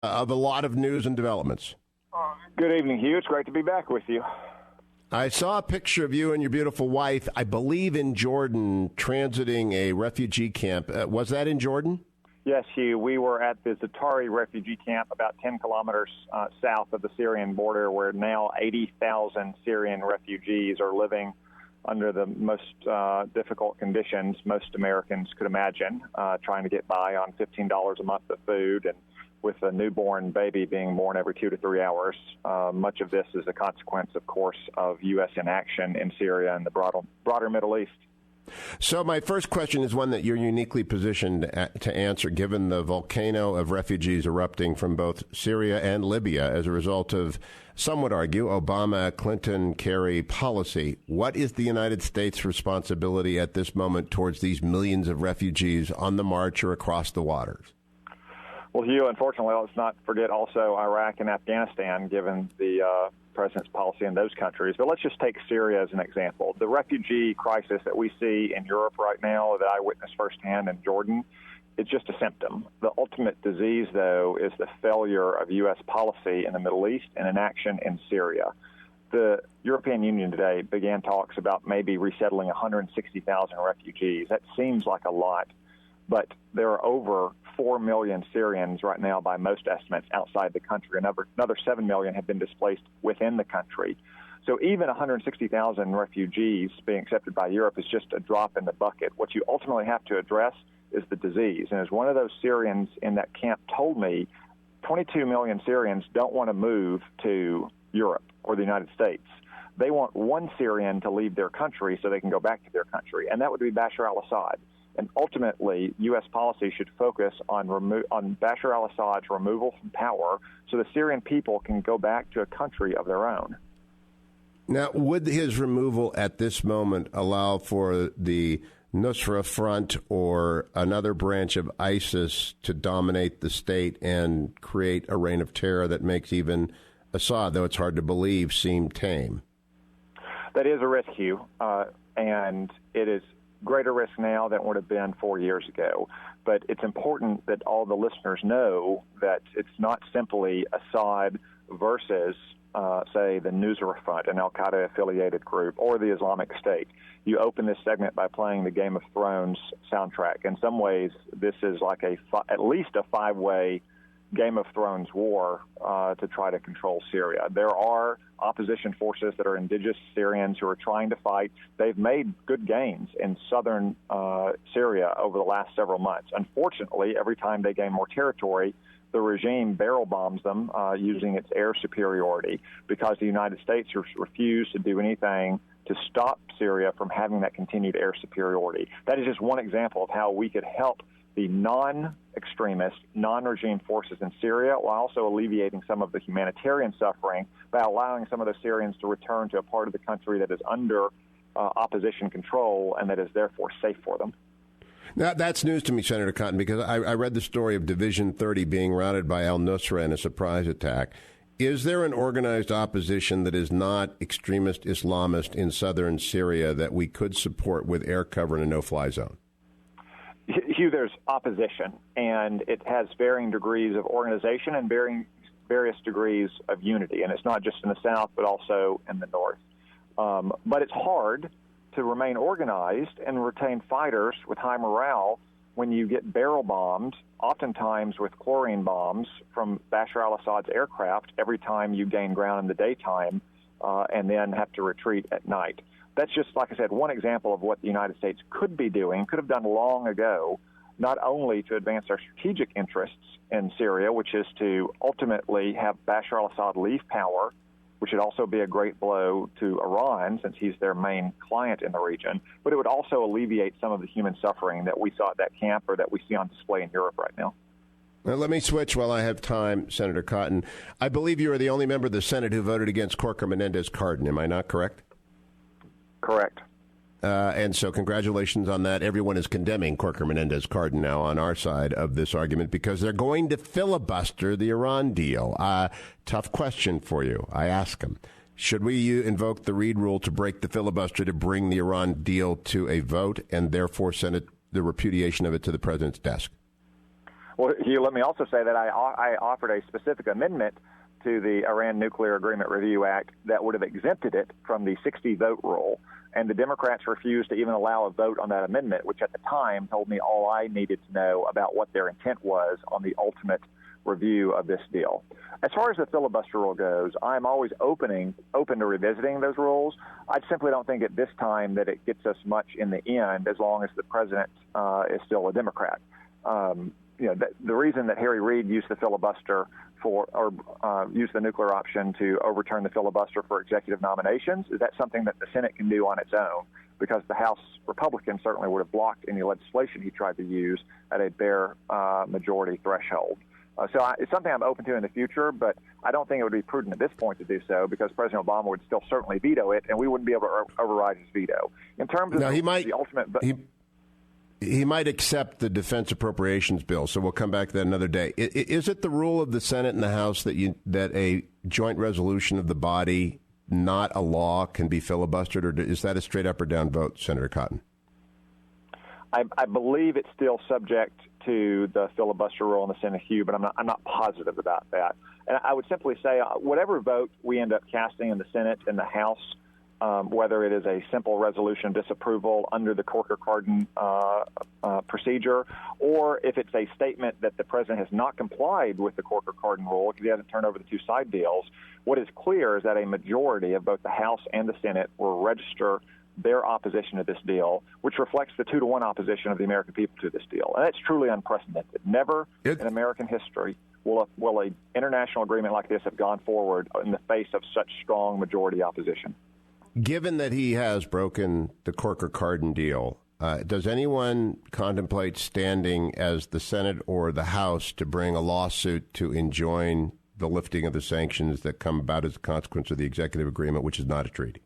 of a lot of news and developments. Good evening, Hugh. It's great to be back with you. I saw a picture of you and your beautiful wife, I believe in Jordan, transiting a refugee camp. Was that in Jordan? Yes, Hugh. We were at the Zatari refugee camp about 10 kilometers south of the Syrian border, where now 80,000 Syrian refugees are living under the most difficult conditions most Americans could imagine, trying to get by on $15 a month of food, and with a newborn baby being born every 2 to 3 hours. Much of this is a consequence, of course, of U.S. inaction in Syria and the broader Middle East. So my first question is one that you're uniquely positioned to answer, given the volcano of refugees erupting from both Syria and Libya as a result of, some would argue, Obama, Clinton, Kerry policy. What is the United States' responsibility at this moment towards these millions of refugees on the march or across the waters? Well, Hugh, unfortunately, let's not forget also Iraq and Afghanistan, given the president's policy in those countries. But let's just take Syria as an example. The refugee crisis that we see in Europe right now, that I witnessed firsthand in Jordan, it's just a symptom. The ultimate disease, though, is the failure of U.S. policy in the Middle East and inaction in Syria. The European Union today began talks about maybe resettling 160,000 refugees. That seems like a lot, but there are over 4 million Syrians right now, by most estimates, outside the country. Another 7 million have been displaced within the country. So even 160,000 refugees being accepted by Europe is just a drop in the bucket. What you ultimately have to address is the disease. And as one of those Syrians in that camp told me, 22 million Syrians don't want to move to Europe or the United States. They want one Syrian to leave their country so they can go back to their country, and that would be Bashar al-Assad. And ultimately, U.S. policy should focus on Bashar al-Assad's removal from power so the Syrian people can go back to a country of their own. Now, would his removal at this moment allow for the Nusra Front or another branch of ISIS to dominate the state and create a reign of terror that makes even Assad, though it's hard to believe, seem tame? That is a risk, Hugh, and it is greater risk now than it would have been 4 years ago. But it's important that all the listeners know that it's not simply Assad versus, say, the Nusra Front, an al-Qaeda-affiliated group, or the Islamic State. You open this segment by playing the Game of Thrones soundtrack. In some ways, this is like at least a five-way Game of Thrones war to try to control Syria. There are opposition forces that are indigenous Syrians who are trying to fight. They've made good gains in southern Syria over the last several months. Unfortunately, every time they gain more territory, the regime barrel bombs them using its air superiority, because the United States refused to do anything to stop Syria from having that continued air superiority. That is just one example of how we could help the non-extremist, non-regime forces in Syria, while also alleviating some of the humanitarian suffering by allowing some of the Syrians to return to a part of the country that is under opposition control and that is therefore safe for them. Now, that's news to me, Senator Cotton, because I read the story of Division 30 being routed by al-Nusra in a surprise attack. Is there an organized opposition that is not extremist Islamist in southern Syria that we could support with air cover in a no-fly zone? Hugh, there's opposition, and it has varying degrees of organization and various degrees of unity. And it's not just in the south, but also in the north. But it's hard to remain organized and retain fighters with high morale when you get barrel bombed, oftentimes with chlorine bombs, from Bashar al-Assad's aircraft every time you gain ground in the daytime and then have to retreat at night. That's just, like I said, one example of what the United States could be doing, could have done long ago, not only to advance our strategic interests in Syria, which is to ultimately have Bashar al-Assad leave power, which would also be a great blow to Iran, since he's their main client in the region, but it would also alleviate some of the human suffering that we saw at that camp or that we see on display in Europe right now. Now, let me switch while I have time, Senator Cotton. I believe you are the only member of the Senate who voted against Corker Menendez-Cardin. Am I not correct? Correct. And so congratulations on that. Everyone is condemning Corker Menendez-Cardin now on our side of this argument because they're going to filibuster the Iran deal. Tough question for you. I ask them. Should we invoke the Reid rule to break the filibuster to bring the Iran deal to a vote and therefore send the repudiation of it to the president's desk? Well, Hugh, let me also say that I offered a specific amendment to the Iran Nuclear Agreement Review Act that would have exempted it from the 60-vote rule. And the Democrats refused to even allow a vote on that amendment, which at the time told me all I needed to know about what their intent was on the ultimate review of this deal. As far as the filibuster rule goes, I'm always open to revisiting those rules. I simply don't think at this time that it gets us much in the end, as long as the president is still a Democrat. The reason that Harry Reid used the filibuster used the nuclear option to overturn the filibuster for executive nominations is that something that the Senate can do on its own, because the House Republicans certainly would have blocked any legislation he tried to use at a bare majority threshold. It's something I'm open to in the future, but I don't think it would be prudent at this point to do so, because President Obama would still certainly veto it, and we wouldn't be able to override his veto. In terms of the ultimate... He might accept the defense appropriations bill, so we'll come back to that another day. Is it the rule of the Senate and the House that a joint resolution of the body, not a law, can be filibustered, or is that a straight up or down vote, Senator Cotton? I believe it's still subject to the filibuster rule in the Senate, Hugh, but I'm not positive about that. And I would simply say whatever vote we end up casting in the Senate and the House, whether it is a simple resolution of disapproval under the Corker-Cardin procedure, or if it's a statement that the president has not complied with the Corker-Cardin rule because he hasn't turned over the two side deals, what is clear is that a majority of both the House and the Senate will register their opposition to this deal, which reflects the 2-to-1 opposition of the American people to this deal. And that's truly unprecedented. Never in American history will an international agreement like this have gone forward in the face of such strong majority opposition. Given that he has broken the Corker-Cardin deal, does anyone contemplate standing as the Senate or the House to bring a lawsuit to enjoin the lifting of the sanctions that come about as a consequence of the executive agreement, which is not a treaty?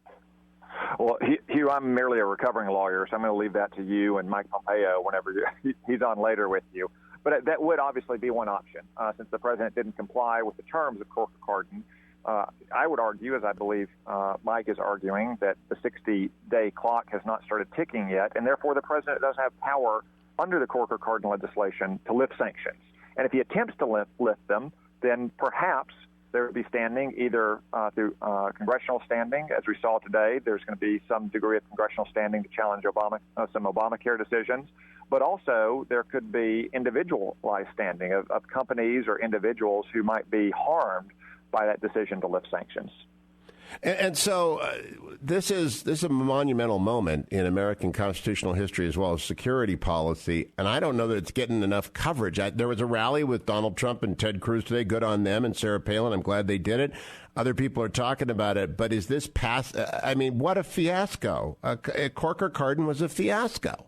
Well, Hugh, I'm merely a recovering lawyer, so I'm going to leave that to you and Mike Pompeo whenever he's on later with you. But that would obviously be one option, since the president didn't comply with the terms of Corker-Cardin. I would argue, as I believe Mike is arguing, that the 60-day clock has not started ticking yet, and therefore the president doesn't have power under the Corker-Cardin legislation to lift sanctions. And if he attempts to lift them, then perhaps there would be standing either through congressional standing, as we saw today. There's going to be some degree of congressional standing to challenge some Obamacare decisions. But also there could be individualized standing of companies or individuals who might be harmed by that decision to lift sanctions. And so this is a monumental moment in American constitutional history as well as security policy, and I don't know that it's getting enough coverage. There was a rally with Donald Trump and Ted Cruz today, good on them, and Sarah Palin. I'm glad they did it. Other people are talking about it, but is this what a fiasco. Corker-Cardin was a fiasco.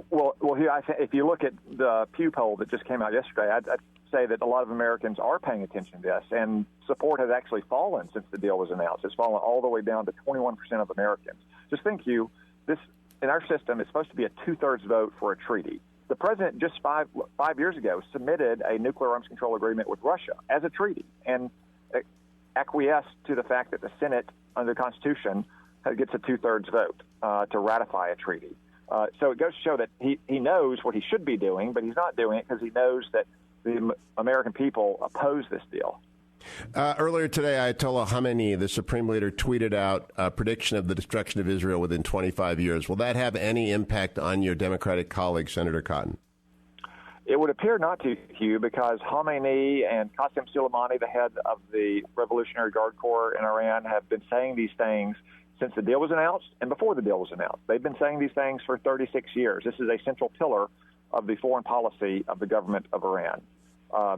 Well, if you look at the Pew poll that just came out yesterday, I'd say that a lot of Americans are paying attention to this, and support has actually fallen since the deal was announced. It's fallen all the way down to 21% of Americans. Just think, Hugh, this in our system is supposed to be a 2/3 vote for a treaty. The president just five years ago submitted a nuclear arms control agreement with Russia as a treaty and acquiesced to the fact that the Senate, under the Constitution, gets a 2/3 vote to ratify a treaty. So it goes to show that he knows what he should be doing, but he's not doing it because he knows that the American people oppose this deal. Earlier today, Ayatollah Khamenei, the supreme leader, tweeted out a prediction of the destruction of Israel within 25 years. Will that have any impact on your Democratic colleague, Senator Cotton? It would appear not to, Hugh, because Khamenei and Qasem Soleimani, the head of the Revolutionary Guard Corps in Iran, have been saying these things since the deal was announced and before the deal was announced. They've been saying these things for 36 years. This is a central pillar of the foreign policy of the government of Iran.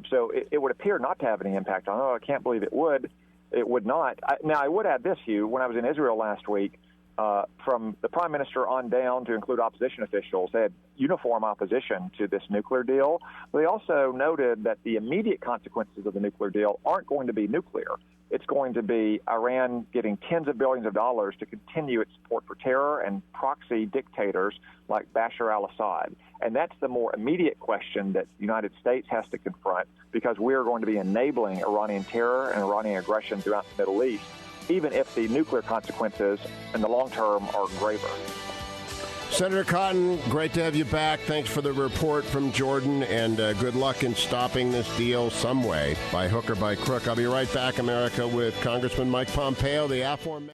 So it would appear not to have any impact on it. I can't believe it would. It would not. Now, I would add this, Hugh. When I was in Israel last week, from the prime minister on down to include opposition officials, they had uniform opposition to this nuclear deal. They also noted that the immediate consequences of the nuclear deal aren't going to be nuclear. It's going to be Iran getting tens of billions of dollars to continue its support for terror and proxy dictators like Bashar al-Assad. And that's the more immediate question that the United States has to confront, because we're going to be enabling Iranian terror and Iranian aggression throughout the Middle East, even if the nuclear consequences in the long term are graver. Senator Cotton, great to have you back. Thanks for the report from Jordan, and good luck in stopping this deal some way, by hook or by crook. I'll be right back, America, with Congressman Mike Pompeo, the aforementioned.